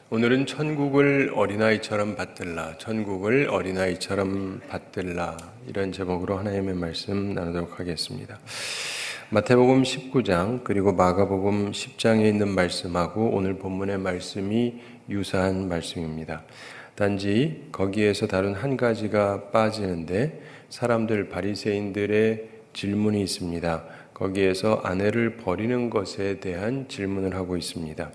오늘은 천국을 어린아이처럼 받들라, 천국을 어린아이처럼 받들라, 이런 제목으로 하나님의 말씀 나누도록 하겠습니다. 마태복음 19장 그리고 마가복음 10장에 있는 말씀하고 오늘 본문의 말씀이 유사한 말씀입니다. 단지 거기에서 다룬 한 가지가 빠지는데 사람들 바리새인들의 질문이 있습니다. 거기에서 아내를 버리는 것에 대한 질문을 하고 있습니다.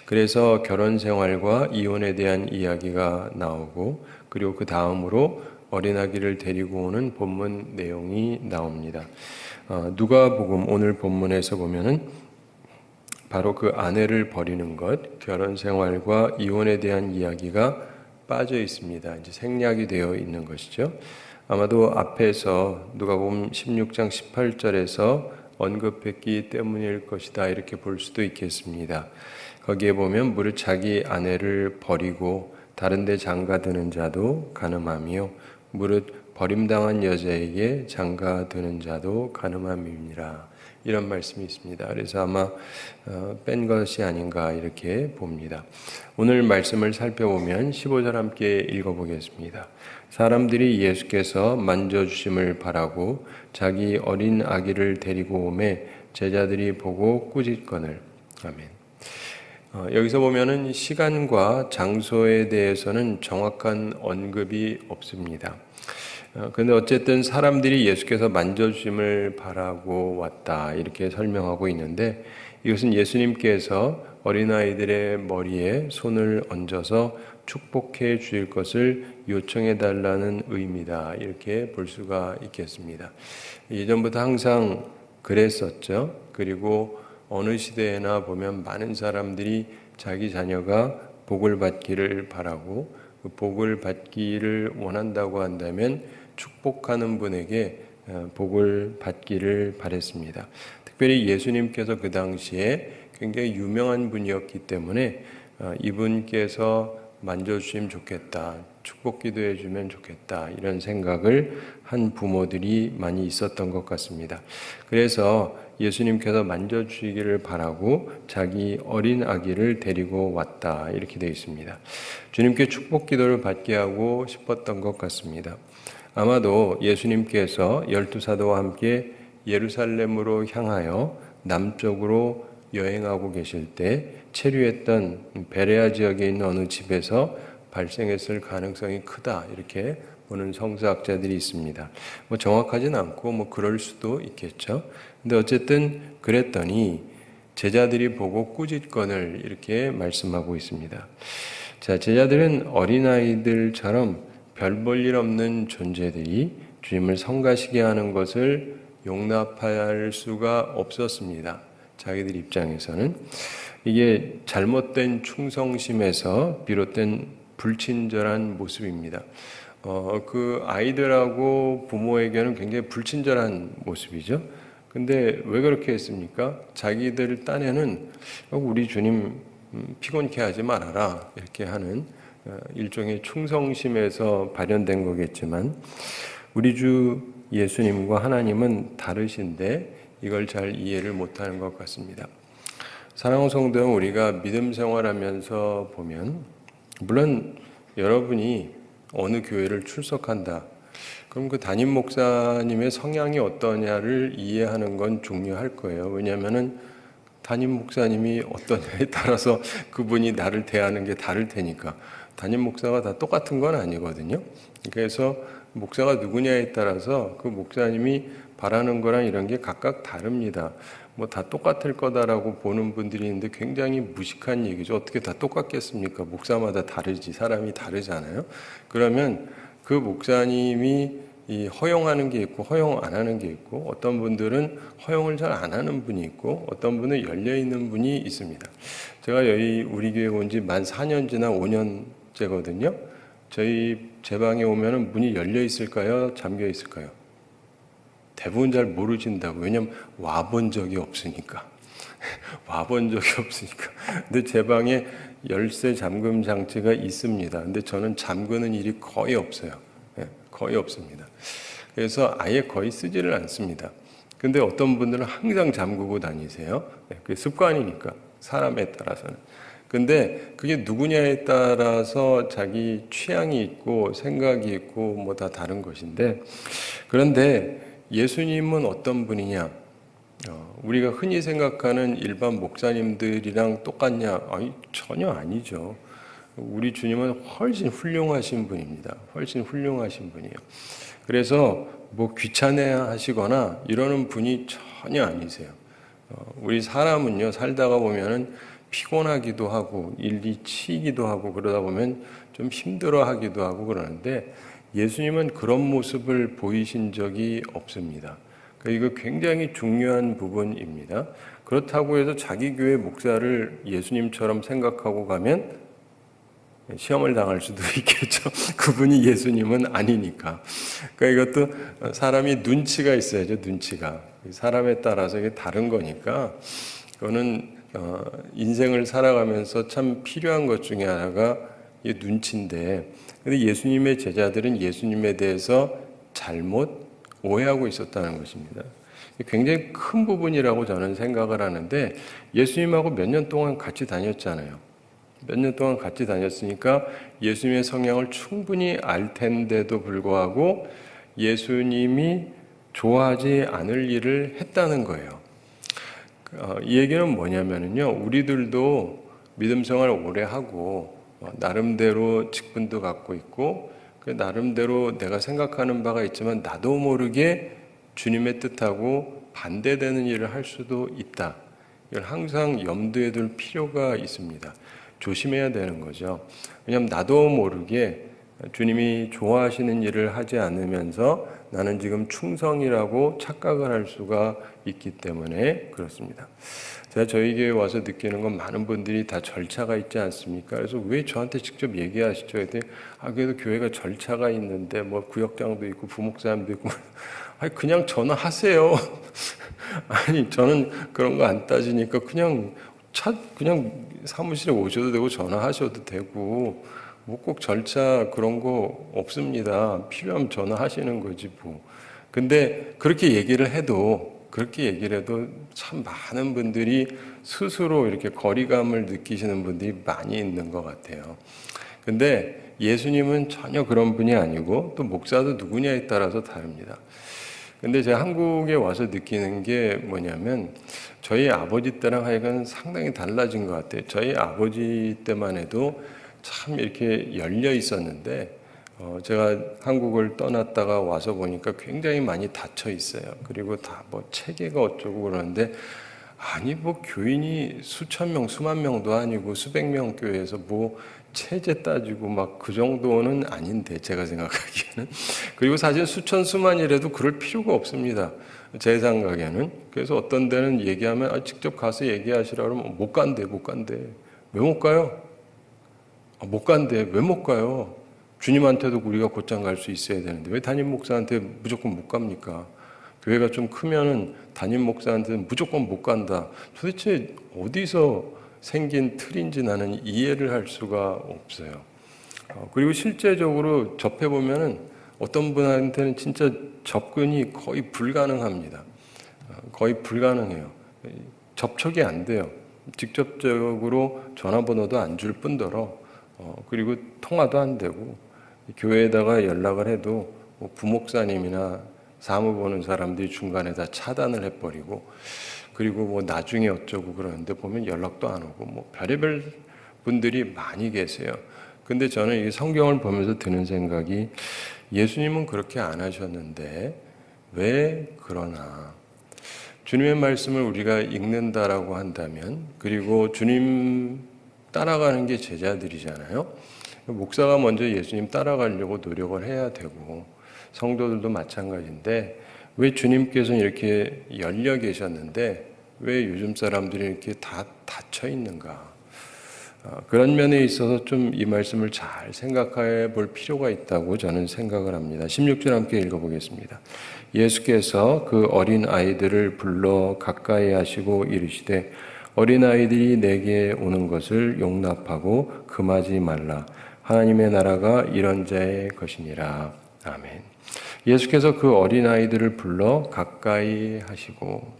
그래서 결혼 생활과 이혼에 대한 이야기가 나오고 그리고 그 다음으로 어린아기를 데리고 오는 본문 내용이 나옵니다. 누가복음 오늘 본문에서 보면은 바로 그 아내를 버리는 것, 결혼 생활과 이혼에 대한 이야기가 빠져 있습니다. 이제 생략이 되어 있는 것이죠. 아마도 앞에서 누가복음 16장 18절에서 언급했기 때문일 것이다, 이렇게 볼 수도 있겠습니다. 거기에 보면 무릇 자기 아내를 버리고 다른 데 장가드는 자도 간음하며 무릇 버림당한 여자에게 장가드는 자도 간음함이니라, 이런 말씀이 있습니다. 그래서 아마 뺀 것이 아닌가 이렇게 봅니다. 오늘 말씀을 살펴보면 15절 함께 읽어보겠습니다. 사람들이 예수께서 만져주심을 바라고 자기 어린 아기를 데리고 오매 제자들이 보고 꾸짖거늘. 아멘. 여기서 보면은 시간과 장소에 대해서는 정확한 언급이 없습니다. 그런데 어쨌든 사람들이 예수께서 만져주심을 바라고 왔다, 이렇게 설명하고 있는데, 이것은 예수님께서 어린아이들의 머리에 손을 얹어서 축복해 주실 것을 요청해 달라는 의미다, 이렇게 볼 수가 있겠습니다. 예전부터 항상 그랬었죠. 그리고 어느 시대에나 보면 많은 사람들이 자기 자녀가 복을 받기를 바라고 그 복을 받기를 원한다고 한다면 축복하는 분에게 복을 받기를 바랬습니다. 특별히 예수님께서 그 당시에 굉장히 유명한 분이었기 때문에 이분께서 만져주시면 좋겠다, 축복 기도해 주면 좋겠다, 이런 생각을 한 부모들이 많이 있었던 것 같습니다. 그래서 예수님께서 만져주시기를 바라고 자기 어린 아기를 데리고 왔다, 이렇게 되어 있습니다. 주님께 축복 기도를 받게 하고 싶었던 것 같습니다. 아마도 예수님께서 12사도와 함께 예루살렘으로 향하여 남쪽으로 여행하고 계실 때 체류했던 베레아 지역에 있는 어느 집에서 발생했을 가능성이 크다, 이렇게 보는 성서학자들이 있습니다. 정확하진 않고 그럴 수도 있겠죠. 근데 어쨌든 그랬더니 제자들이 보고 꾸짖거늘, 이렇게 말씀하고 있습니다. 자, 제자들은 어린아이들처럼 별 볼 일 없는 존재들이 주님을 성가시게 하는 것을 용납할 수가 없었습니다. 자기들 입장에서는 이게 잘못된 충성심에서 비롯된 불친절한 모습입니다. 그 아이들하고 부모에게는 굉장히 불친절한 모습이죠. 근데 왜 그렇게 했습니까? 자기들 딴에는 우리 주님 피곤케 하지 말아라, 이렇게 하는 일종의 충성심에서 발현된 거겠지만, 우리 주 예수님과 하나님은 다르신데 이걸 잘 이해를 못하는 것 같습니다. 사랑하는 성도 여러분, 우리가 믿음 생활하면서 보면, 물론 여러분이 어느 교회를 출석한다, 그럼 그 담임 목사님의 성향이 어떠냐를 이해하는 건 중요할 거예요. 왜냐하면은 담임 목사님이 어떠냐에 따라서 그분이 나를 대하는 게 다를 테니까. 담임 목사가 다 똑같은 건 아니거든요. 그래서 목사가 누구냐에 따라서 그 목사님이 바라는 거랑 이런 게 각각 다릅니다. 다 똑같을 거다라고 보는 분들이 있는데 굉장히 무식한 얘기죠. 어떻게 다 똑같겠습니까? 목사마다 다르지, 사람이 다르잖아요. 그러면 그 목사님이 허용하는 게 있고 허용 안 하는 게 있고, 어떤 분들은 허용을 잘 안 하는 분이 있고 어떤 분은 열려 있는 분이 있습니다. 제가 여기 우리 교회 온 지 만 4년 지나 5년째거든요. 제 방에 오면은 문이 열려 있을까요? 잠겨 있을까요? 대부분 잘 모르신다고. 왜냐면 와본 적이 없으니까. 와본 적이 없으니까. 근데 제 방에 열쇠 잠금 장치가 있습니다. 근데 저는 잠그는 일이 거의 없어요. 거의 없습니다. 그래서 아예 거의 쓰지를 않습니다. 근데 어떤 분들은 항상 잠그고 다니세요. 그게 습관이니까, 사람에 따라서는. 근데 그게 누구냐에 따라서 자기 취향이 있고 생각이 있고 뭐 다 다른 것인데, 그런데 예수님은 어떤 분이냐? 우리가 흔히 생각하는 일반 목사님들이랑 똑같냐? 아니, 전혀 아니죠. 우리 주님은 훨씬 훌륭하신 분입니다. 훨씬 훌륭하신 분이에요. 그래서 뭐 귀찮아 하시거나 이러는 분이 전혀 아니세요. 우리 사람은요, 살다가 보면은 피곤하기도 하고 일이 치이기도 하고 그러다 보면 좀 힘들어 하기도 하고 그러는데, 예수님은 그런 모습을 보이신 적이 없습니다. 이거 굉장히 중요한 부분입니다. 그렇다고 해서 자기 교회 목사를 예수님처럼 생각하고 가면 시험을 당할 수도 있겠죠. 그분이 예수님은 아니니까. 그러니까 이것도 사람이 눈치가 있어야죠. 눈치가. 사람에 따라서 이게 다른 거니까. 그거는 인생을 살아가면서 참 필요한 것 중에 하나가 이 눈치인데, 근데 예수님의 제자들은 예수님에 대해서 잘못 오해하고 있었다는 것입니다. 굉장히 큰 부분이라고 저는 생각을 하는데, 예수님하고 몇 년 동안 같이 다녔잖아요. 몇 년 동안 같이 다녔으니까 예수님의 성향을 충분히 알 텐데도 불구하고 예수님이 좋아하지 않을 일을 했다는 거예요. 이 얘기는 뭐냐면요, 우리들도 믿음 생활 오래 하고 나름대로 직분도 갖고 있고 나름대로 내가 생각하는 바가 있지만 나도 모르게 주님의 뜻하고 반대되는 일을 할 수도 있다. 이걸 항상 염두에 둘 필요가 있습니다. 조심해야 되는 거죠. 왜냐하면 나도 모르게 주님이 좋아하시는 일을 하지 않으면서 나는 지금 충성이라고 착각을 할 수가 있기 때문에 그렇습니다. 제가 저희 교회에 와서 느끼는 건 많은 분들이 다 절차가 있지 않습니까? 그래서 왜 저한테 직접 얘기하시죠? 그랬더니 그래도 교회가 절차가 있는데 뭐 구역장도 있고 부목사님도 있고 아니 그냥 전화하세요. 아니 저는 그런 거 안 따지니까 그냥 사무실에 오셔도 되고 전화하셔도 되고 뭐 꼭 절차 그런 거 없습니다. 필요하면 전화하시는 거지 뭐. 근데 그렇게 얘기를 해도 참 많은 분들이 스스로 이렇게 거리감을 느끼시는 분들이 많이 있는 것 같아요. 근데 예수님은 전혀 그런 분이 아니고 또 목사도 누구냐에 따라서 다릅니다. 근데 제가 한국에 와서 느끼는 게 뭐냐면 저희 아버지 때랑 하여간 상당히 달라진 것 같아요. 저희 아버지 때만 해도 참 이렇게 열려 있었는데 제가 한국을 떠났다가 와서 보니까 굉장히 많이 닫혀 있어요. 그리고 다 뭐 체계가 어쩌고 그러는데 아니 뭐 교인이 수천 명, 수만 명도 아니고 수백 명 교회에서 뭐 체제 따지고 막 그 정도는 아닌데 제가 생각하기에는. 그리고 사실 수천 수만이라도 그럴 필요가 없습니다. 제 생각에는. 그래서 어떤 데는 얘기하면 직접 가서 얘기하시라 그러면 못 간대. 왜 못 가요? 못 간대. 왜 못 가요? 주님한테도 우리가 곧장 갈 수 있어야 되는데 왜 담임 목사한테 무조건 못 갑니까? 교회가 좀 크면은 담임 목사한테는 무조건 못 간다. 도대체 어디서 생긴 틀인지 나는 이해를 할 수가 없어요. 그리고 실제적으로 접해보면은 어떤 분한테는 진짜 접근이 거의 불가능합니다. 거의 불가능해요. 접촉이 안 돼요. 직접적으로 전화번호도 안 줄 뿐더러 그리고 통화도 안 되고 교회에다가 연락을 해도 뭐 부목사님이나 사무 보는 사람들이 중간에 다 차단을 해버리고 그리고 뭐 나중에 어쩌고 그러는데 보면 연락도 안 오고 뭐 별의별 분들이 많이 계세요. 근데 저는 이 성경을 보면서 드는 생각이 예수님은 그렇게 안 하셨는데 왜 그러나? 주님의 말씀을 우리가 읽는다라고 한다면 그리고 주님 따라가는 게 제자들이잖아요. 목사가 먼저 예수님 따라가려고 노력을 해야 되고 성도들도 마찬가지인데 왜 주님께서는 이렇게 열려 계셨는데 왜 요즘 사람들이 이렇게 다 닫혀 있는가? 그런 면에 있어서 좀 이 말씀을 잘 생각해 볼 필요가 있다고 저는 생각을 합니다. 16절 함께 읽어보겠습니다. 예수께서 그 어린 아이들을 불러 가까이 하시고 이르시되 어린아이들이 내게 오는 것을 용납하고 금하지 말라. 하나님의 나라가 이런 자의 것이니라. 아멘. 예수께서 그 어린아이들을 불러 가까이 하시고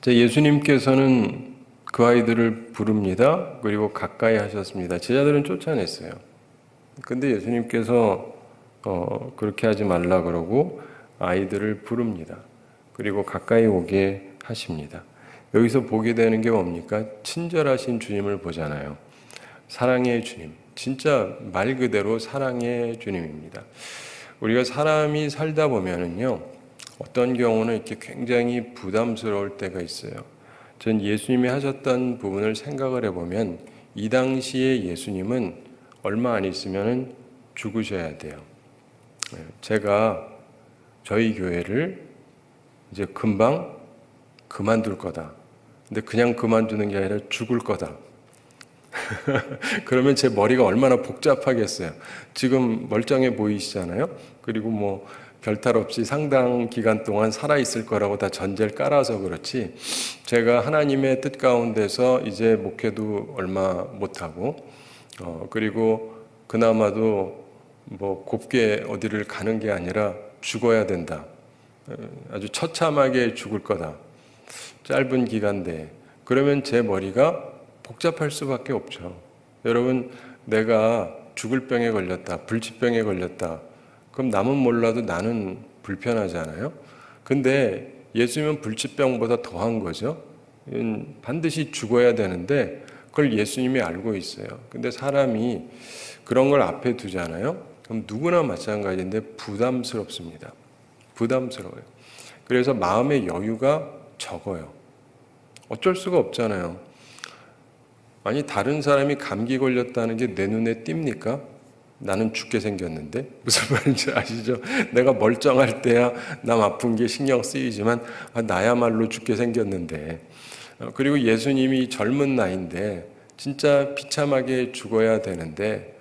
예수님께서는 그 아이들을 부릅니다. 그리고 가까이 하셨습니다. 제자들은 쫓아냈어요. 근데 예수님께서 그렇게 하지 말라 그러고 아이들을 부릅니다. 그리고 가까이 오게 하십니다. 여기서 보게 되는 게 뭡니까? 친절하신 주님을 보잖아요. 사랑의 주님. 진짜 말 그대로 사랑의 주님입니다. 우리가 사람이 살다 보면은요, 어떤 경우는 이렇게 굉장히 부담스러울 때가 있어요. 전 예수님이 하셨던 부분을 생각을 해보면 이 당시에 예수님은 얼마 안 있으면 죽으셔야 돼요. 제가 저희 교회를 이제 금방 그만둘 거다. 근데 그냥 그만두는 게 아니라 죽을 거다. 그러면 제 머리가 얼마나 복잡하겠어요. 지금 멀쩡해 보이시잖아요. 그리고 뭐 별탈 없이 상당 기간 동안 살아있을 거라고 다 전제를 깔아서 그렇지, 제가 하나님의 뜻 가운데서 이제 목회도 얼마 못하고 그리고 그나마도 뭐 곱게 어디를 가는 게 아니라 죽어야 된다. 아주 처참하게 죽을 거다. 짧은 기간 내에. 그러면 제 머리가 복잡할 수밖에 없죠. 여러분, 내가 죽을 병에 걸렸다, 불치병에 걸렸다. 그럼 남은 몰라도 나는 불편하잖아요. 근데 예수님은 불치병보다 더한 거죠. 반드시 죽어야 되는데 그걸 예수님이 알고 있어요. 근데 사람이 그런 걸 앞에 두잖아요. 그럼 누구나 마찬가지인데 부담스럽습니다. 부담스러워요. 그래서 마음의 여유가 적어요. 어쩔 수가 없잖아요. 아니, 다른 사람이 감기 걸렸다는 게 내 눈에 띕니까? 나는 죽게 생겼는데. 무슨 말인지 아시죠? 내가 멀쩡할 때야 남 아픈 게 신경 쓰이지만 나야말로 죽게 생겼는데. 그리고 예수님이 젊은 나이인데 진짜 비참하게 죽어야 되는데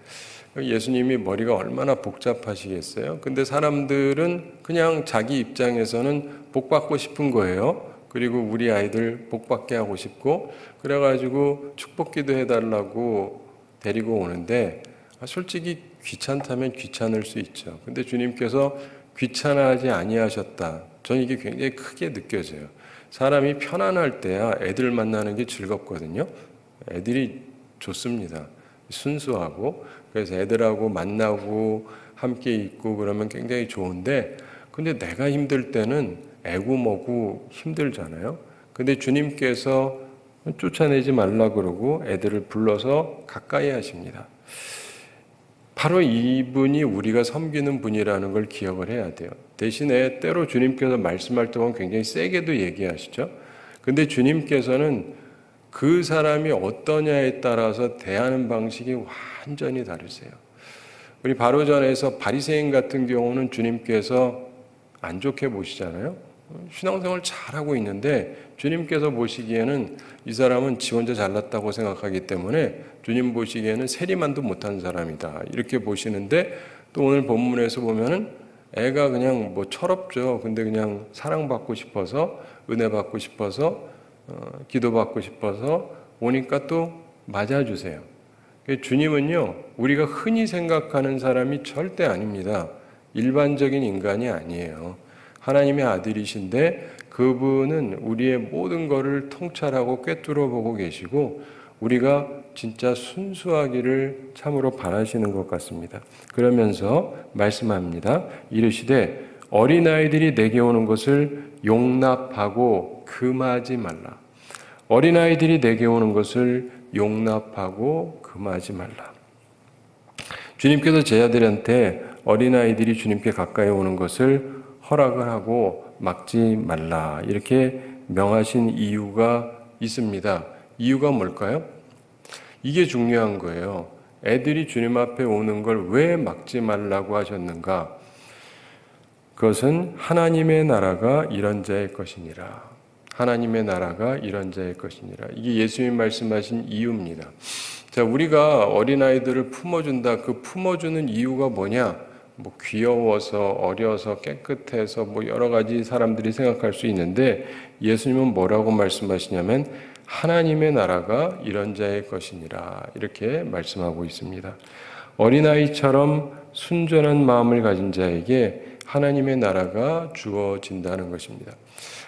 예수님이 머리가 얼마나 복잡하시겠어요? 근데 사람들은 그냥 자기 입장에서는 복 받고 싶은 거예요. 그리고 우리 아이들 복 받게 하고 싶고, 그래가지고 축복기도 해달라고 데리고 오는데, 솔직히 귀찮다면 귀찮을 수 있죠. 근데 주님께서 귀찮아하지 아니하셨다. 저는 이게 굉장히 크게 느껴져요. 사람이 편안할 때야 애들 만나는 게 즐겁거든요. 애들이 좋습니다. 순수하고. 그래서 애들하고 만나고 함께 있고 그러면 굉장히 좋은데, 근데 내가 힘들 때는 애고 뭐고 힘들잖아요. 근데 주님께서 쫓아내지 말라 그러고 애들을 불러서 가까이 하십니다. 바로 이분이 우리가 섬기는 분이라는 걸 기억을 해야 돼요. 대신에 때로 주님께서 말씀할 때 보면 굉장히 세게도 얘기하시죠. 근데 주님께서는 그 사람이 어떠냐에 따라서 대하는 방식이 완전히 다르세요. 우리 바로전에서 바리새인 같은 경우는 주님께서 안 좋게 보시잖아요. 신앙생활 잘하고 있는데 주님께서 보시기에는 이 사람은 지 혼자 잘났다고 생각하기 때문에 주님 보시기에는 세리만도 못한 사람이다 이렇게 보시는데, 또 오늘 본문에서 보면은 애가 그냥 뭐 철없죠. 근데 그냥 사랑받고 싶어서, 은혜 받고 싶어서, 기도받고 싶어서 오니까 또 맞아주세요. 주님은요, 우리가 흔히 생각하는 사람이 절대 아닙니다. 일반적인 인간이 아니에요. 하나님의 아들이신데 그분은 우리의 모든 것을 통찰하고 꿰뚫어 보고 계시고 우리가 진짜 순수하기를 참으로 바라시는 것 같습니다. 그러면서 말씀합니다. 이르시되 어린아이들이 내게 오는 것을 용납하고 금하지 말라. 어린아이들이 내게 오는 것을 용납하고 금하지 말라. 주님께서 제자들한테 어린아이들이 주님께 가까이 오는 것을 허락을 하고 막지 말라 이렇게 명하신 이유가 있습니다. 이유가 뭘까요? 이게 중요한 거예요. 애들이 주님 앞에 오는 걸 왜 막지 말라고 하셨는가? 그것은 하나님의 나라가 이런 자의 것이니라. 하나님의 나라가 이런 자의 것이니라. 이게 예수님 말씀하신 이유입니다. 자, 우리가 어린아이들을 품어준다. 그 품어주는 이유가 뭐냐? 뭐 귀여워서, 어려서, 깨끗해서 뭐 여러 가지 사람들이 생각할 수 있는데 예수님은 뭐라고 말씀하시냐면 하나님의 나라가 이런 자의 것이니라 이렇게 말씀하고 있습니다. 어린아이처럼 순전한 마음을 가진 자에게 하나님의 나라가 주어진다는 것입니다.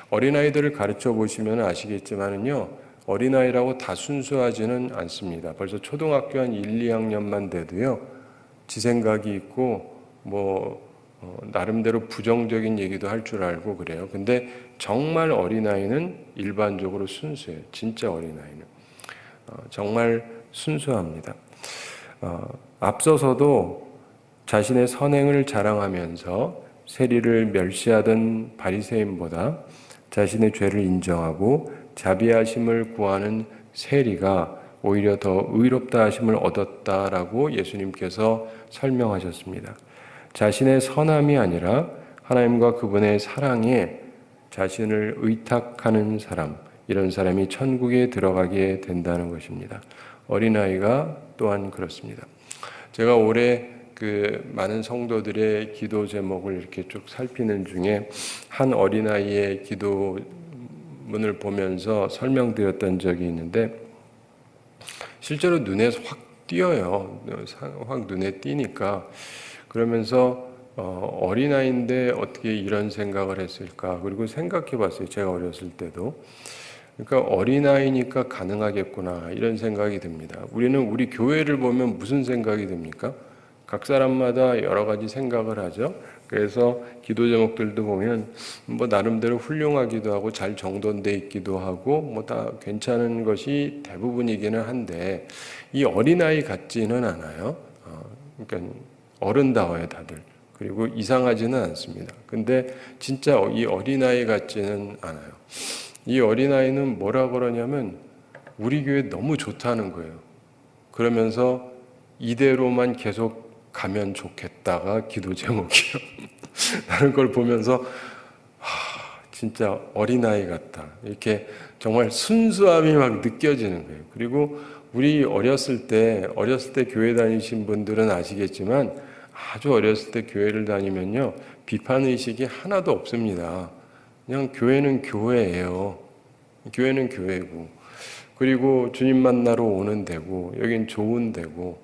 어린아이들을 가르쳐 보시면 아시겠지만은요, 어린아이라고 다 순수하지는 않습니다. 벌써 초등학교 한 1, 2학년만 돼도요, 지 생각이 있고 나름대로 부정적인 얘기도 할 줄 알고 그래요. 근데 정말 어린아이는 일반적으로 순수해요. 진짜 어린아이는 정말 순수합니다. 앞서서도 자신의 선행을 자랑하면서 세리를 멸시하던 바리새인보다 자신의 죄를 인정하고 자비하심을 구하는 세리가 오히려 더 의롭다 하심을 얻었다라고 예수님께서 설명하셨습니다. 자신의 선함이 아니라 하나님과 그분의 사랑에 자신을 의탁하는 사람, 이런 사람이 천국에 들어가게 된다는 것입니다. 어린아이가 또한 그렇습니다. 제가 올해 많은 성도들의 기도 제목을 이렇게 쭉 살피는 중에 한 어린아이의 기도문을 보면서 설명드렸던 적이 있는데, 실제로 눈에 확 띄어요. 확 눈에 띄니까. 그러면서 어린아이인데 어떻게 이런 생각을 했을까? 그리고 생각해 봤어요. 제가 어렸을 때도. 그러니까 어린아이니까 가능하겠구나, 이런 생각이 듭니다. 우리는 우리 교회를 보면 무슨 생각이 듭니까? 각 사람마다 여러 가지 생각을 하죠. 그래서 기도 제목들도 보면 나름대로 훌륭하기도 하고 잘 정돈돼 있기도 하고 다 괜찮은 것이 대부분이기는 한데, 이 어린아이 같지는 않아요. 그러니까 어른다워요, 다들. 그리고 이상하지는 않습니다. 근데 진짜 이 어린아이 같지는 않아요. 이 어린아이는 뭐라 그러냐면 우리 교회 너무 좋다는 거예요. 그러면서 이대로만 계속 가면 좋겠다가 기도 제목이요. 라는 걸 보면서 진짜 어린아이 같다, 이렇게 정말 순수함이 막 느껴지는 거예요. 그리고 우리 어렸을 때 교회 다니신 분들은 아시겠지만, 아주 어렸을 때 교회를 다니면요, 비판의식이 하나도 없습니다. 그냥 교회는 교회예요. 교회는 교회고, 그리고 주님 만나러 오는 데고, 여긴 좋은 데고,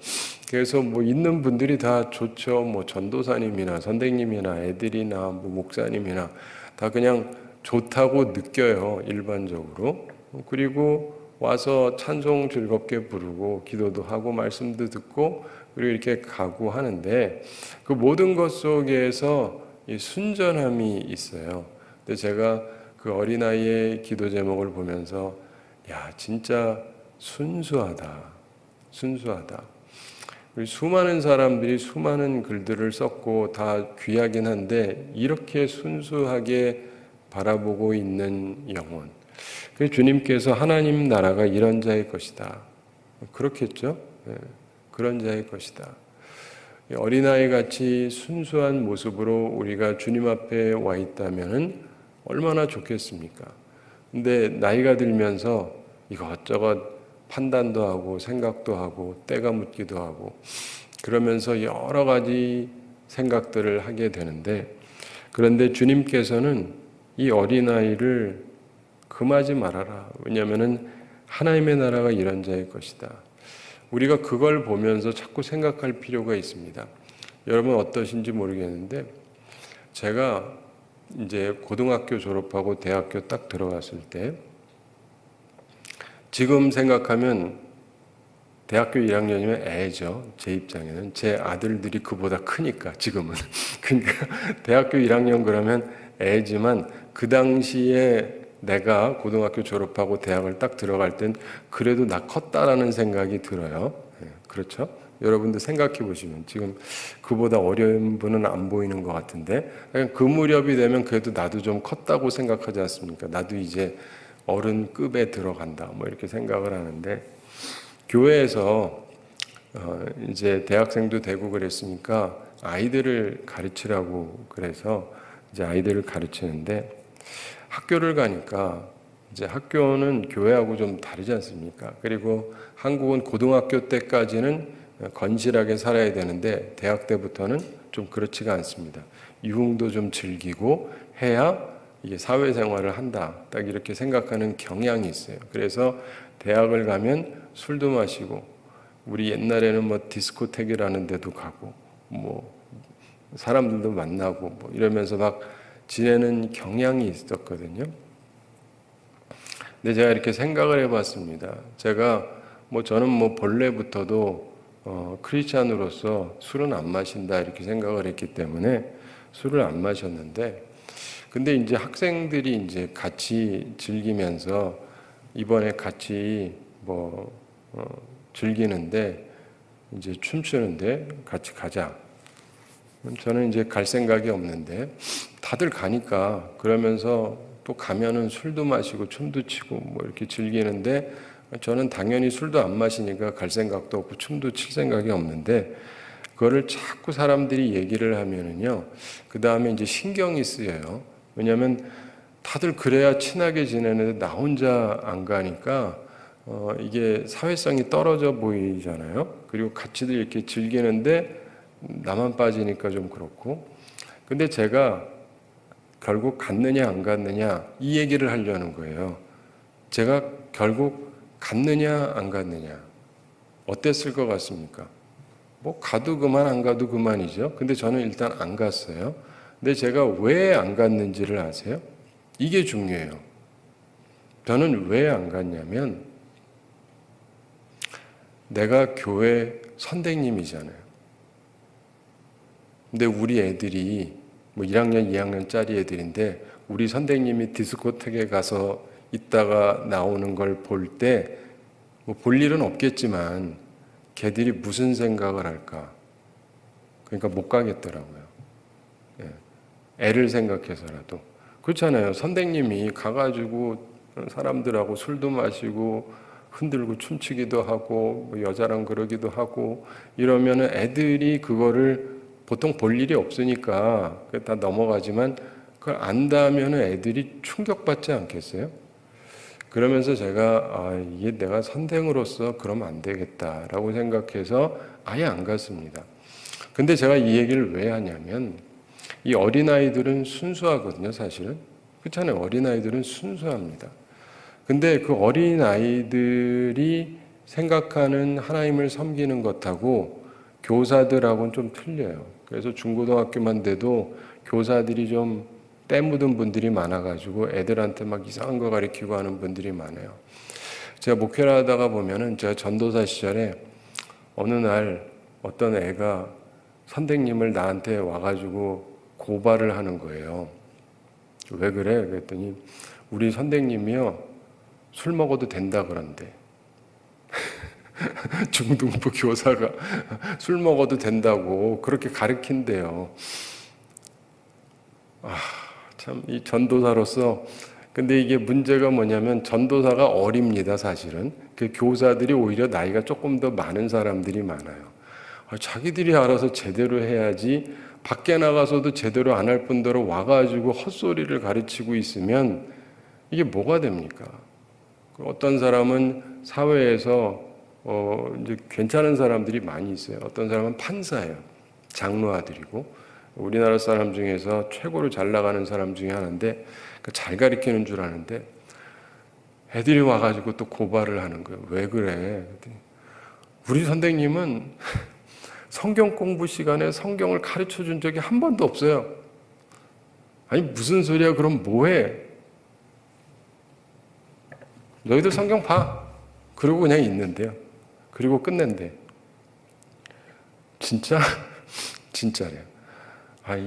그래서 있는 분들이 다 좋죠. 전도사님이나 선생님이나 애들이나 목사님이나 다 그냥 좋다고 느껴요, 일반적으로. 그리고 와서 찬송 즐겁게 부르고 기도도 하고 말씀도 듣고 그리고 이렇게 가고 하는데, 그 모든 것 속에서 이 순전함이 있어요. 근데 제가 그 어린아이의 기도 제목을 보면서 진짜 순수하다. 수많은 사람들이 수많은 글들을 썼고 다 귀하긴 한데, 이렇게 순수하게 바라보고 있는 영혼, 주님께서 하나님 나라가 이런 자의 것이다, 그렇겠죠? 그런 자의 것이다. 어린아이 같이 순수한 모습으로 우리가 주님 앞에 와 있다면 얼마나 좋겠습니까? 근데 나이가 들면서 이것저것 판단도 하고 생각도 하고 때가 묻기도 하고 그러면서 여러 가지 생각들을 하게 되는데, 그런데 주님께서는 이 어린아이를 금하지 말아라. 왜냐하면 하나님의 나라가 이런 자의 것이다. 우리가 그걸 보면서 자꾸 생각할 필요가 있습니다. 여러분 어떠신지 모르겠는데, 제가 이제 고등학교 졸업하고 대학교 딱 들어갔을 때, 지금 생각하면 대학교 1학년이면 애죠. 제 입장에는. 제 아들들이 그보다 크니까 지금은. 그러니까 대학교 1학년 그러면 애지만, 그 당시에 내가 고등학교 졸업하고 대학을 딱 들어갈 땐 그래도 나 컸다라는 생각이 들어요. 그렇죠? 여러분들 생각해 보시면 지금 그보다 어려운 분은 안 보이는 것 같은데, 그 무렵이 되면 그래도 나도 좀 컸다고 생각하지 않습니까? 나도 이제 어른급에 들어간다, 이렇게 생각을 하는데, 교회에서 이제 대학생도 되고 그랬으니까 아이들을 가르치라고 그래서 이제 아이들을 가르치는데, 학교를 가니까 이제 학교는 교회하고 좀 다르지 않습니까? 그리고 한국은 고등학교 때까지는 건실하게 살아야 되는데 대학 때부터는 좀 그렇지가 않습니다. 유흥도 좀 즐기고 해야 이게 사회생활을 한다, 딱 이렇게 생각하는 경향이 있어요. 그래서 대학을 가면 술도 마시고, 우리 옛날에는 디스코텍이라는 데도 가고 사람들도 만나고 이러면서 막 지내는 경향이 있었거든요. 근데 제가 이렇게 생각을 해봤습니다. 저는 본래부터도 크리스찬으로서 술은 안 마신다 이렇게 생각을 했기 때문에 술을 안 마셨는데, 근데 이제 학생들이 이제 같이 즐기면서 이번에 같이 즐기는데 이제 춤추는데 같이 가자. 저는 이제 갈 생각이 없는데 다들 가니까, 그러면서 또 가면은 술도 마시고 춤도 추고 이렇게 즐기는데, 저는 당연히 술도 안 마시니까 갈 생각도 없고 춤도 칠 생각이 없는데, 그거를 자꾸 사람들이 얘기를 하면은요, 그 다음에 이제 신경이 쓰여요. 왜냐하면 다들 그래야 친하게 지내는데 나 혼자 안 가니까 이게 사회성이 떨어져 보이잖아요. 그리고 같이들 이렇게 즐기는데 나만 빠지니까 좀 그렇고. 근데 제가 결국 갔느냐 안 갔느냐 이 얘기를 하려는 거예요. 제가 결국 갔느냐 안 갔느냐 어땠을 것 같습니까? 가도 그만 안 가도 그만이죠. 근데 저는 일단 안 갔어요. 근데 제가 왜 안 갔는지를 아세요? 이게 중요해요. 저는 왜 안 갔냐면, 내가 교회 선생님이잖아요. 근데 우리 애들이 1학년, 2학년짜리 애들인데, 우리 선생님이 디스코텍에 가서 있다가 나오는 걸 볼 때, 볼 일은 없겠지만 걔들이 무슨 생각을 할까? 그러니까 못 가겠더라고요. 애를 생각해서라도. 그렇잖아요. 선생님이 가가지고 사람들하고 술도 마시고 흔들고 춤추기도 하고 여자랑 그러기도 하고 이러면은 애들이 그거를 보통 볼 일이 없으니까 다 넘어가지만, 그걸 안다면은 애들이 충격받지 않겠어요? 그러면서 제가 이게 내가 선생으로서 그러면 안 되겠다라고 생각해서 아예 안 갔습니다. 근데 제가 이 얘기를 왜 하냐면, 이 어린아이들은 순수하거든요, 사실은. 그렇잖아요. 어린아이들은 순수합니다. 근데 그 어린아이들이 생각하는 하나님을 섬기는 것하고 교사들하고는 좀 틀려요. 그래서 중고등학교만 돼도 교사들이 좀 때 묻은 분들이 많아가지고 애들한테 막 이상한 거 가르치고 하는 분들이 많아요. 제가 목회를 하다가 보면은, 제가 전도사 시절에 어느 날 어떤 애가 선생님을 나한테 와가지고 고발을 하는 거예요. 왜 그래? 그랬더니 우리 선생님이요, 술 먹어도 된다 그런대. 중등부 교사가 술 먹어도 된다고 그렇게 가르친대요. 참, 이 전도사로서. 근데 이게 문제가 뭐냐면, 전도사가 어립니다, 사실은. 그 교사들이 오히려 나이가 조금 더 많은 사람들이 많아요. 자기들이 알아서 제대로 해야지, 밖에 나가서도 제대로 안 할 뿐더러 와가지고 헛소리를 가르치고 있으면 이게 뭐가 됩니까? 어떤 사람은 사회에서 이제 괜찮은 사람들이 많이 있어요. 어떤 사람은 판사예요. 장로 아들이고. 우리나라 사람 중에서 최고로 잘 나가는 사람 중에 하나인데, 잘 가르치는 줄 아는데 애들이 와가지고 또 고발을 하는 거예요. 왜 그래? 우리 선생님은 성경 공부 시간에 성경을 가르쳐 준 적이 한 번도 없어요. 아니 무슨 소리야? 그럼 뭐해? 너희들 성경 봐. 그러고 그냥 있는데요. 그리고 끝낸대. 진짜? 진짜래요.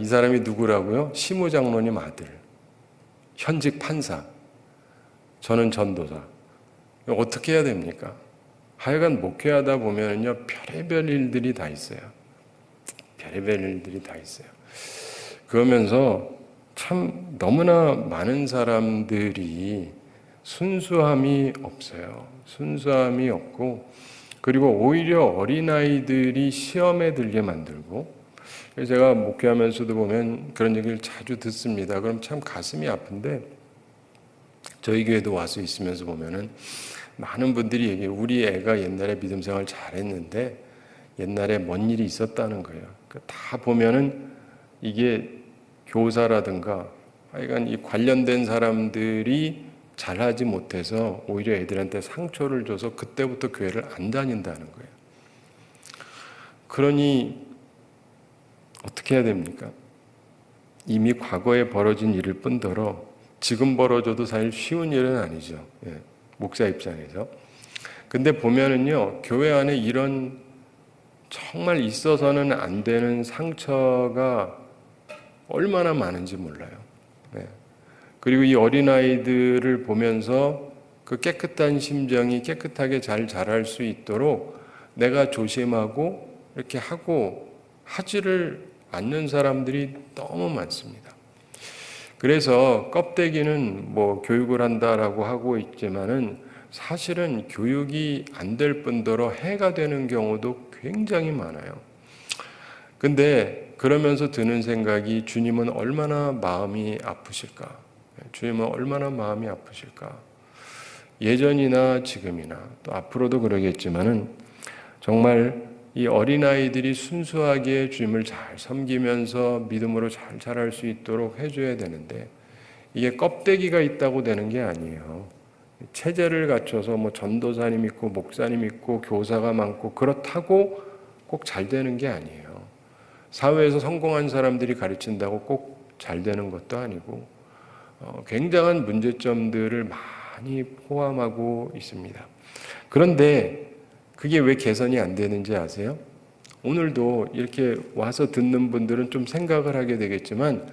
이 사람이 누구라고요? 시무장로님 아들. 현직 판사. 저는 전도사. 어떻게 해야 됩니까? 하여간 목회하다 보면요, 별의별 일들이 다 있어요. 별의별 일들이 다 있어요. 그러면서 참 너무나 많은 사람들이 순수함이 없어요. 순수함이 없고, 그리고 오히려 어린아이들이 시험에 들게 만들고. 제가 목회하면서도 보면 그런 얘기를 자주 듣습니다. 그럼 참 가슴이 아픈데, 저희 교회도 와서 있으면서 보면은 많은 분들이 얘기해요. 우리 애가 옛날에 믿음 생활 잘했는데 옛날에 뭔 일이 있었다는 거예요. 다 보면은 이게 교사라든가 하여간 이 관련된 사람들이 잘하지 못해서 오히려 애들한테 상처를 줘서 그때부터 교회를 안 다닌다는 거예요. 그러니 어떻게 해야 됩니까? 이미 과거에 벌어진 일일 뿐더러 지금 벌어져도 사실 쉬운 일은 아니죠. 목사 입장에서. 근데 보면은요, 교회 안에 이런 정말 있어서는 안 되는 상처가 얼마나 많은지 몰라요. 그리고 이 어린아이들을 보면서 그 깨끗한 심정이 깨끗하게 잘 자랄 수 있도록 내가 조심하고 이렇게 하고 하지를 않는 사람들이 너무 많습니다. 그래서 껍데기는 뭐 교육을 한다라고 하고 있지만은 사실은 교육이 안 될 뿐더러 해가 되는 경우도 굉장히 많아요. 근데 그러면서 드는 생각이 주님은 얼마나 마음이 아프실까? 주님은 얼마나 마음이 아프실까? 예전이나 지금이나 또 앞으로도 그러겠지만은 정말 이 어린아이들이 순수하게 주님을 잘 섬기면서 믿음으로 잘 자랄 수 있도록 해줘야 되는데 이게 껍데기가 있다고 되는 게 아니에요. 체제를 갖춰서 뭐 전도사님 있고 목사님 있고 교사가 많고 그렇다고 꼭 잘 되는 게 아니에요. 사회에서 성공한 사람들이 가르친다고 꼭 잘 되는 것도 아니고 굉장한 문제점들을 많이 포함하고 있습니다. 그런데 그게 왜 개선이 안 되는지 아세요? 오늘도 이렇게 와서 듣는 분들은 좀 생각을 하게 되겠지만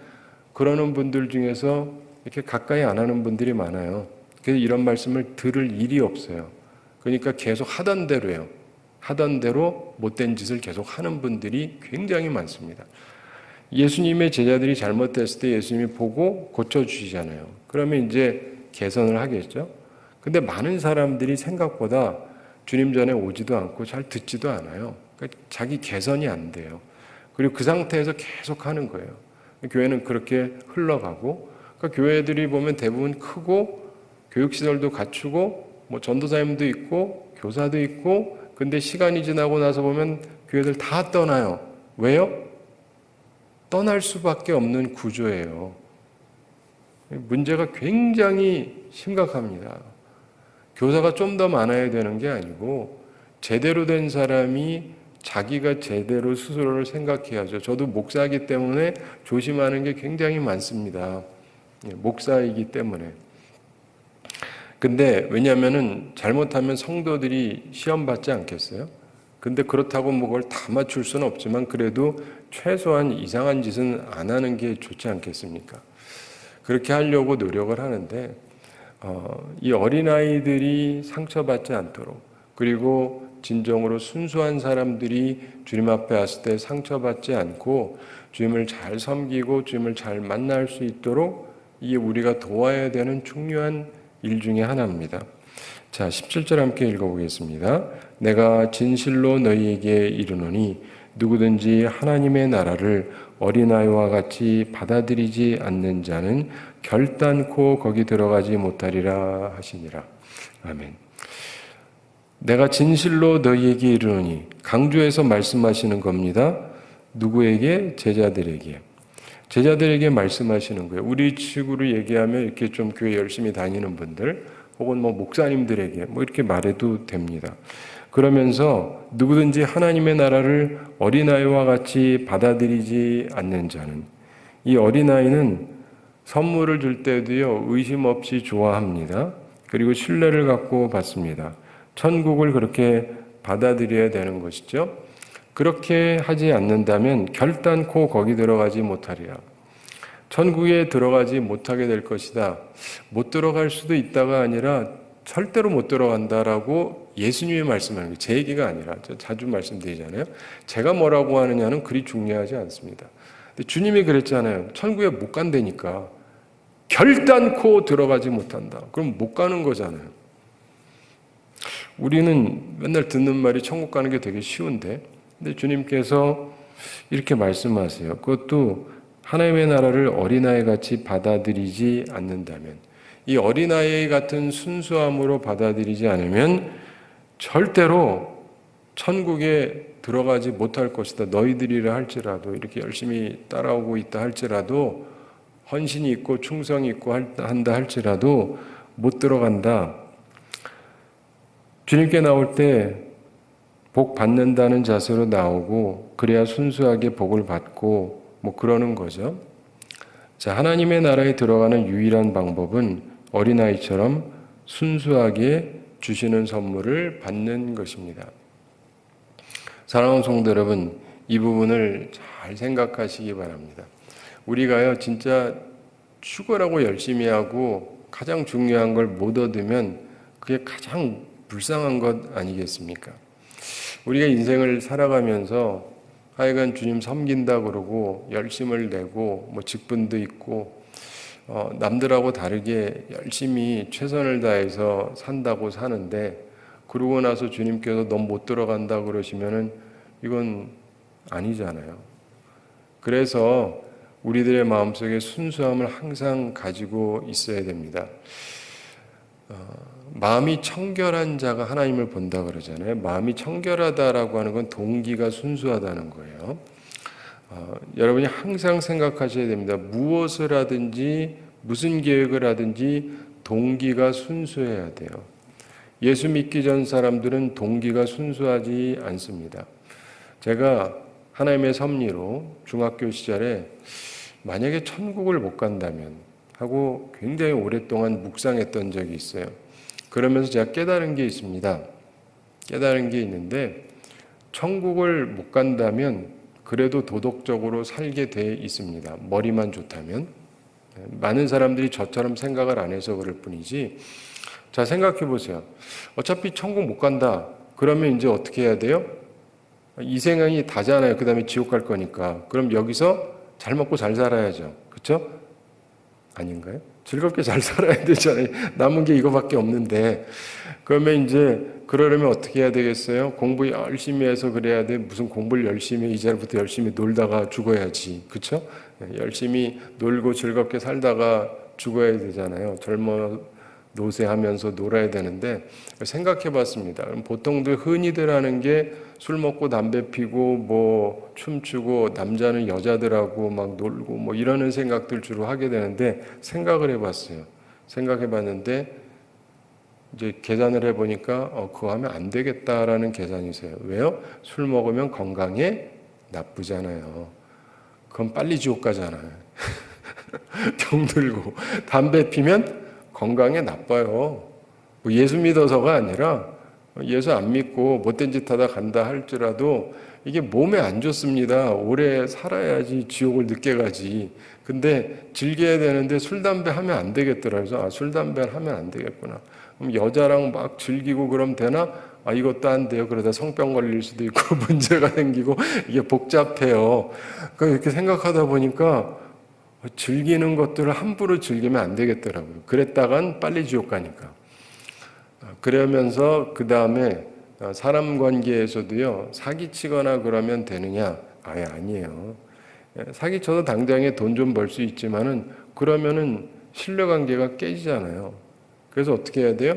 그러는 분들 중에서 이렇게 가까이 안 하는 분들이 많아요. 그래서 이런 말씀을 들을 일이 없어요. 그러니까 계속 하던 대로예요. 하던 대로 못된 짓을 계속 하는 분들이 굉장히 많습니다. 예수님의 제자들이 잘못됐을 때 예수님이 보고 고쳐주시잖아요. 그러면 이제 개선을 하겠죠. 근데 많은 사람들이 생각보다 주님 전에 오지도 않고 잘 듣지도 않아요. 그러니까 자기 개선이 안 돼요. 그리고 그 상태에서 계속 하는 거예요. 교회는 그렇게 흘러가고, 그러니까 교회들이 보면 대부분 크고 교육시설도 갖추고 뭐 전도사님도 있고 교사도 있고, 근데 시간이 지나고 나서 보면 교회들 다 떠나요. 왜요? 떠날 수밖에 없는 구조예요. 문제가 굉장히 심각합니다. 교사가 좀 더 많아야 되는 게 아니고 제대로 된 사람이 자기가 제대로 스스로를 생각해야죠. 저도 목사이기 때문에 조심하는 게 굉장히 많습니다. 목사이기 때문에. 근데 왜냐하면은 잘못하면 성도들이 시험 받지 않겠어요? 근데 그렇다고 뭐 그걸 다 맞출 수는 없지만 그래도 최소한 이상한 짓은 안 하는 게 좋지 않겠습니까? 그렇게 하려고 노력을 하는데 이 어린아이들이 상처받지 않도록, 그리고 진정으로 순수한 사람들이 주님 앞에 왔을 때 상처받지 않고 주님을 잘 섬기고 주님을 잘 만날 수 있도록 이게 우리가 도와야 되는 중요한 일 중에 하나입니다. 자, 17절 함께 읽어보겠습니다. 내가 진실로 너희에게 이르노니 누구든지 하나님의 나라를 어린아이와 같이 받아들이지 않는 자는 결단코 거기 들어가지 못하리라 하시니라. 아멘. 내가 진실로 너희에게 이르노니, 강조해서 말씀하시는 겁니다. 누구에게? 제자들에게. 제자들에게 말씀하시는 거예요. 우리 식으로 얘기하면 이렇게 좀 교회 열심히 다니는 분들, 혹은 뭐 목사님들에게 뭐 이렇게 말해도 됩니다. 그러면서 누구든지 하나님의 나라를 어린아이와 같이 받아들이지 않는 자는, 이 어린아이는 선물을 줄 때도요, 의심 없이 좋아합니다. 그리고 신뢰를 갖고 받습니다. 천국을 그렇게 받아들여야 되는 것이죠. 그렇게 하지 않는다면 결단코 거기 들어가지 못하리라. 천국에 들어가지 못하게 될 것이다. 못 들어갈 수도 있다가 아니라 절대로 못 들어간다라고 예수님이 말씀하는 거예요. 제 얘기가 아니라, 저 자주 말씀드리잖아요. 제가 뭐라고 하느냐는 그리 중요하지 않습니다. 근데 주님이 그랬잖아요. 천국에 못 간다니까. 결단코 들어가지 못한다. 그럼 못 가는 거잖아요. 우리는 맨날 듣는 말이 천국 가는 게 되게 쉬운데, 근데 주님께서 이렇게 말씀하세요. 그것도 하나님의 나라를 어린아이 같이 받아들이지 않는다면, 이 어린아이 같은 순수함으로 받아들이지 않으면 절대로 천국에 들어가지 못할 것이다. 너희들이라 할지라도, 이렇게 열심히 따라오고 있다 할지라도, 헌신이 있고 충성이 있고 한다 할지라도 못 들어간다. 주님께 나올 때 복 받는다는 자세로 나오고 그래야 순수하게 복을 받고 뭐 그러는 거죠. 자, 하나님의 나라에 들어가는 유일한 방법은 어린아이처럼 순수하게 주시는 선물을 받는 것입니다. 사랑하는 성도 여러분, 이 부분을 잘 생각하시기 바랍니다. 우리가요, 진짜 죽어라고 열심히 하고 가장 중요한 걸 못 얻으면 그게 가장 불쌍한 것 아니겠습니까? 우리가 인생을 살아가면서 하여간 주님 섬긴다 그러고 열심을 내고 뭐 직분도 있고 남들하고 다르게 열심히 최선을 다해서 산다고 사는데 그러고 나서 주님께서 넌 못 들어간다 그러시면은 이건 아니잖아요. 그래서 우리들의 마음속에 순수함을 항상 가지고 있어야 됩니다. 마음이 청결한 자가 하나님을 본다 그러잖아요. 마음이 청결하다라고 하는 건 동기가 순수하다는 거예요. 여러분이 항상 생각하셔야 됩니다. 무엇을 하든지 무슨 계획을 하든지 동기가 순수해야 돼요. 예수 믿기 전 사람들은 동기가 순수하지 않습니다. 제가 하나님의 섭리로 중학교 시절에 만약에 천국을 못 간다면 하고 굉장히 오랫동안 묵상했던 적이 있어요. 그러면서 제가 깨달은 게 있습니다. 깨달은 게 있는데 천국을 못 간다면 그래도 도덕적으로 살게 돼 있습니다. 머리만 좋다면. 많은 사람들이 저처럼 생각을 안 해서 그럴 뿐이지. 자, 생각해 보세요. 어차피 천국 못 간다. 그러면 이제 어떻게 해야 돼요? 이 생각이 다잖아요. 그 다음에 지옥 갈 거니까. 그럼 여기서 잘 먹고 잘 살아야죠. 그렇죠? 아닌가요? 즐겁게 잘 살아야 되잖아요. 남은 게 이거밖에 없는데. 그러면 이제 그러려면 어떻게 해야 되겠어요? 공부 열심히 해서 그래야 돼. 무슨 공부를 열심히 해. 이제부터 열심히 놀다가 죽어야지. 그렇죠? 열심히 놀고 즐겁게 살다가 죽어야 되잖아요. 젊어 노세하면서 놀아야 되는데 생각해 봤습니다. 보통들 흔히들 하는 게 술 먹고 담배 피고 뭐 춤추고 남자는 여자들하고 막 놀고 뭐 이러는 생각들 주로 하게 되는데 생각을 해 봤어요. 생각해 봤는데 이제 계산을 해 보니까 그거 하면 안 되겠다라는 계산이세요. 왜요? 술 먹으면 건강에 나쁘잖아요. 그럼 빨리 지옥 가잖아요. 병들고 담배 피면 건강에 나빠요. 뭐 예수 믿어서가 아니라 예수 안 믿고 못된 짓 하다 간다 할지라도 이게 몸에 안 좋습니다. 오래 살아야지 지옥을 늦게 가지. 근데 즐겨야 되는데 술, 담배 하면 안 되겠더라고요. 그래서 술, 담배를 하면 안 되겠구나. 그럼 여자랑 막 즐기고 그럼 되나? 이것도 안 돼요. 그러다 성병 걸릴 수도 있고 문제가 생기고 이게 복잡해요. 그러니까 이렇게 생각하다 보니까 즐기는 것들을 함부로 즐기면 안 되겠더라고요. 그랬다간 빨리 지옥 가니까. 그러면서 그 다음에 사람 관계에서도요, 사기치거나 그러면 되느냐? 아예 아니에요. 사기쳐도 당장에 돈 좀 벌 수 있지만은 그러면은 신뢰관계가 깨지잖아요. 그래서 어떻게 해야 돼요?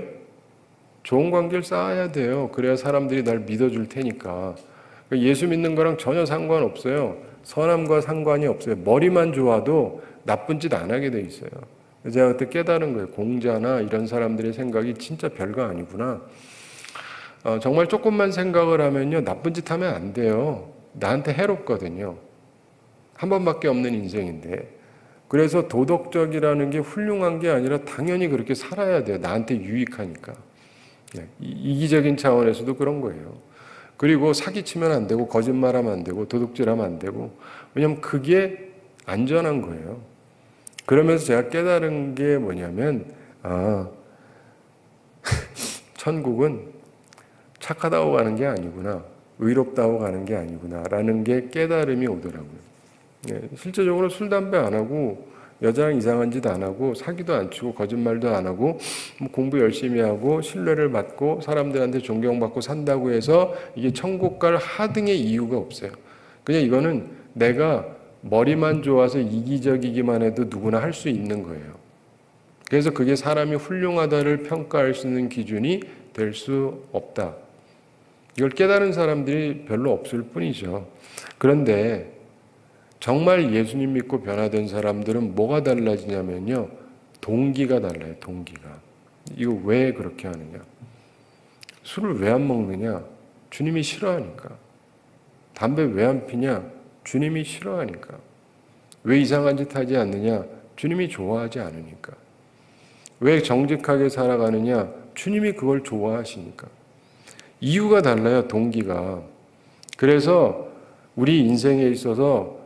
좋은 관계를 쌓아야 돼요. 그래야 사람들이 날 믿어줄 테니까. 예수 믿는 거랑 전혀 상관없어요. 선함과 상관이 없어요. 머리만 좋아도 나쁜 짓 안 하게 돼 있어요. 제가 그때 깨달은 거예요. 공자나 이런 사람들의 생각이 진짜 별거 아니구나. 정말 조금만 생각을 하면요, 나쁜 짓 하면 안 돼요. 나한테 해롭거든요. 한 번밖에 없는 인생인데. 그래서 도덕적이라는 게 훌륭한 게 아니라 당연히 그렇게 살아야 돼요. 나한테 유익하니까. 이기적인 차원에서도 그런 거예요. 그리고 사기치면 안 되고 거짓말하면 안 되고 도둑질하면 안 되고, 왜냐하면 그게 안전한 거예요. 그러면서 제가 깨달은 게 뭐냐면 천국은 착하다고 가는 게 아니구나, 의롭다고 가는 게 아니구나 라는 게 깨달음이 오더라고요. 실제적으로 술, 담배 안 하고 여자랑 이상한 짓 안 하고 사기도 안 치고 거짓말도 안 하고 공부 열심히 하고 신뢰를 받고 사람들한테 존경받고 산다고 해서 이게 천국 갈 하등의 이유가 없어요. 그냥 이거는 내가 머리만 좋아서 이기적이기만 해도 누구나 할 수 있는 거예요. 그래서 그게 사람이 훌륭하다를 평가할 수 있는 기준이 될 수 없다. 이걸 깨달은 사람들이 별로 없을 뿐이죠. 그런데 정말 예수님 믿고 변화된 사람들은 뭐가 달라지냐면요, 동기가 달라요. 동기가. 이거 왜 그렇게 하느냐? 술을 왜 안 먹느냐? 주님이 싫어하니까. 담배 왜 안 피냐? 주님이 싫어하니까. 왜 이상한 짓 하지 않느냐? 주님이 좋아하지 않으니까. 왜 정직하게 살아가느냐? 주님이 그걸 좋아하시니까. 이유가 달라요, 동기가. 그래서 우리 인생에 있어서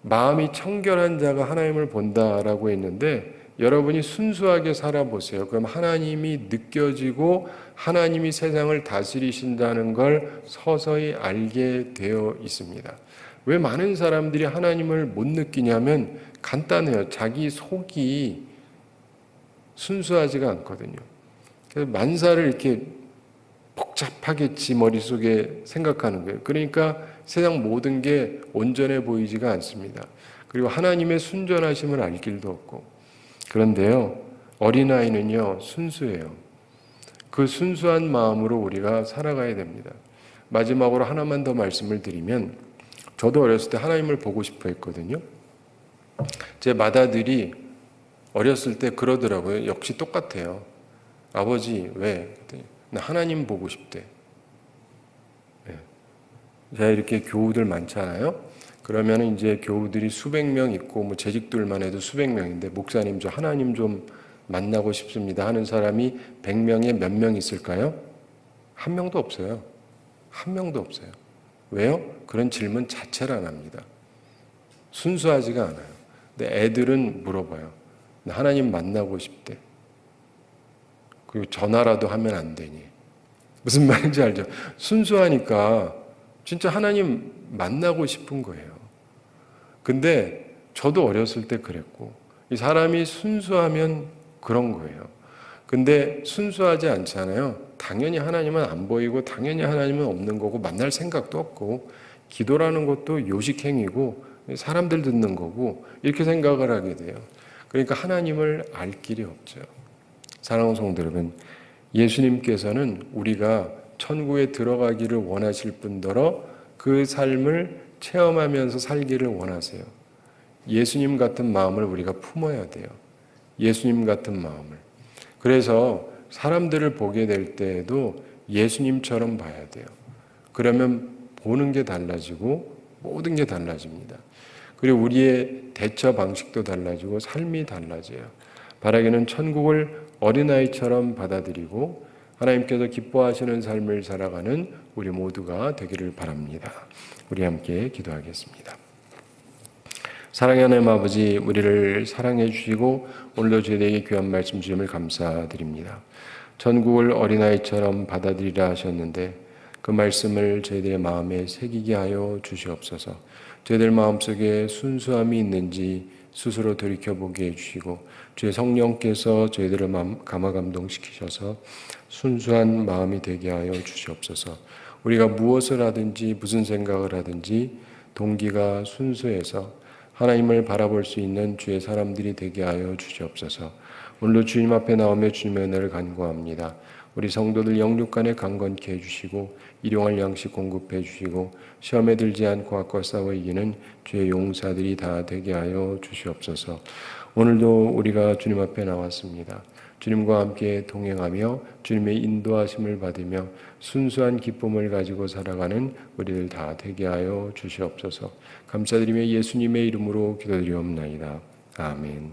마음이 청결한 자가 하나님을 본다라고 했는데 여러분이 순수하게 살아보세요. 그럼 하나님이 느껴지고 하나님이 세상을 다스리신다는 걸 서서히 알게 되어 있습니다. 왜 많은 사람들이 하나님을 못 느끼냐면 간단해요. 자기 속이 순수하지가 않거든요. 그래서 만사를 이렇게 복잡하게 지 머릿속에 생각하는 거예요. 그러니까 세상 모든 게 온전해 보이지가 않습니다. 그리고 하나님의 순전하심을 알 길도 없고. 그런데요, 어린아이는요, 순수해요. 그 순수한 마음으로 우리가 살아가야 됩니다. 마지막으로 하나만 더 말씀을 드리면, 저도 어렸을 때 하나님을 보고 싶어 했거든요. 제 맏아들이 어렸을 때 그러더라고요. 역시 똑같아요. 아버지, 왜? 나 하나님 보고 싶대. 네. 제가 이렇게 교우들 많잖아요. 그러면 이제 교우들이 수백 명 있고, 뭐 재직들만 해도 수백 명인데, 목사님 저 하나님 좀 만나고 싶습니다 하는 사람이 100명에 몇 명 있을까요? 한 명도 없어요. 한 명도 없어요. 왜요? 그런 질문 자체를 안 합니다. 순수하지가 않아요. 근데 애들은 물어봐요. 나 하나님 만나고 싶대. 그리고 전화라도 하면 안 되니. 무슨 말인지 알죠? 순수하니까 진짜 하나님 만나고 싶은 거예요. 근데 저도 어렸을 때 그랬고, 이 사람이 순수하면 그런 거예요. 근데 순수하지 않잖아요. 당연히 하나님은 안 보이고 당연히 하나님은 없는 거고 만날 생각도 없고 기도라는 것도 요식행위고 사람들 듣는 거고 이렇게 생각을 하게 돼요. 그러니까 하나님을 알 길이 없죠. 사랑하는 성도 여러분, 예수님께서는 우리가 천국에 들어가기를 원하실 뿐더러 그 삶을 체험하면서 살기를 원하세요. 예수님 같은 마음을 우리가 품어야 돼요. 예수님 같은 마음을. 그래서 사람들을 보게 될 때에도 예수님처럼 봐야 돼요. 그러면 보는 게 달라지고 모든 게 달라집니다. 그리고 우리의 대처 방식도 달라지고 삶이 달라져요. 바라기는 천국을 어린아이처럼 받아들이고 하나님께서 기뻐하시는 삶을 살아가는 우리 모두가 되기를 바랍니다. 우리 함께 기도하겠습니다. 사랑의 하나님 아버지, 우리를 사랑해 주시고 오늘도 저희에게 귀한 말씀 주심을 감사드립니다. 천국을 어린아이처럼 받아들이라 하셨는데 그 말씀을 저희들의 마음에 새기게 하여 주시옵소서. 저희들 마음속에 순수함이 있는지 스스로 돌이켜보게 해주시고 주의 성령께서 저희들을 감화감동시키셔서 순수한 마음이 되게 하여 주시옵소서. 우리가 무엇을 하든지 무슨 생각을 하든지 동기가 순수해서 하나님을 바라볼 수 있는 주의 사람들이 되게 하여 주시옵소서. 오늘도 주님 앞에 나오며 주님의 은혜를 간구합니다. 우리 성도들 영육간에 강건케 해주시고 일용할 양식 공급해 주시고 시험에 들지 않고 악과 싸워 이기는 주의 용사들이 다 되게 하여 주시옵소서. 오늘도 우리가 주님 앞에 나왔습니다. 주님과 함께 동행하며 주님의 인도하심을 받으며 순수한 기쁨을 가지고 살아가는 우리들 다 되게 하여 주시옵소서. 감사드리며 예수님의 이름으로 기도드리옵나이다. 아멘.